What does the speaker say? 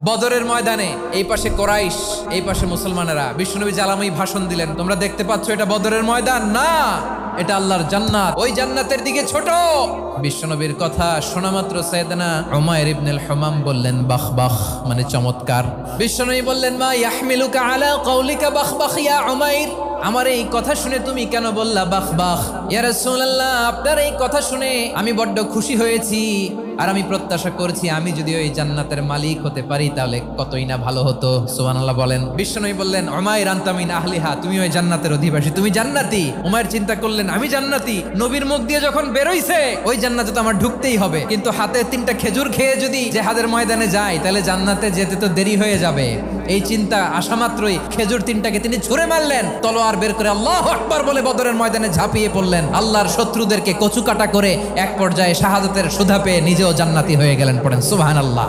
বদরের ময়দানে এই পাশে কোরাইশ, এই পাশে মুসলমানেরা। বিশ্বনবী জ্বালাময়ী ভাষণ দিলেন, তোমরা দেখতে পাচ্ছ এটা বদরের ময়দান না, এটা আল্লাহর জান্নাত, ওই জান্নাতের দিকে ছোট। বিশ্বনবীর কথা শোনা মাত্র সাইয়েদনা উমাইর ইবনুল হুমাম বললেন বাখ বাখ, মানে চমৎকার। বিশ্বনবী বললেন মা ইয়াহমিলুকা আলা কওলিকা বাখ বাখ ইয়া উমাইর, আমার এই কথা শুনে তুমি কেন বললা বাখ বাখ? ইয়া রাসূলুল্লাহ, আপনার এই কথা শুনে আমি বড্ড খুশি হয়েছি, আর আমি প্রত্যাশা করছি আমি যদি ওই জান্নাতের মালিক হতে পারি তাহলে কতই না ভালো হতো। সুবহানাল্লাহ বলেন। বিশ্বনবী বললেন উমাইর আনতা মিন আহলিহা, তুমি ওই জান্নাতের অধিবাসী, তুমি জান্নাতি। উমাইর চিন্তা করলেন আমি জান্নাতি, নবীর মুখ দিয়ে যখন বেরোইছে ওই জান্নাতে তো আমার ঢুকতেই হবে, কিন্তু হাতে 3টা খেজুর খেয়ে যদি জেহাদের ময়দানে যাই তাহলে জান্নাতে যেতে তো দেরি হয়ে যাবে। এই চিন্তা আসা মাত্রই খেজুর 3টাকে তিনি ছুঁড়ে মারলেন, তলোয়ার বের করে আল্লাহু আকবার বলে বদরের ময়দানে ঝাঁপিয়ে পড়লেন। আল্লাহর শত্রুদেরকে কচুকাটা করে এক পর্যায়ে শাহাদাতের সুধা পেয়ে নিজেও জান্নাতি হয়ে গেলেন। পড়েন সুবহানাল্লাহ।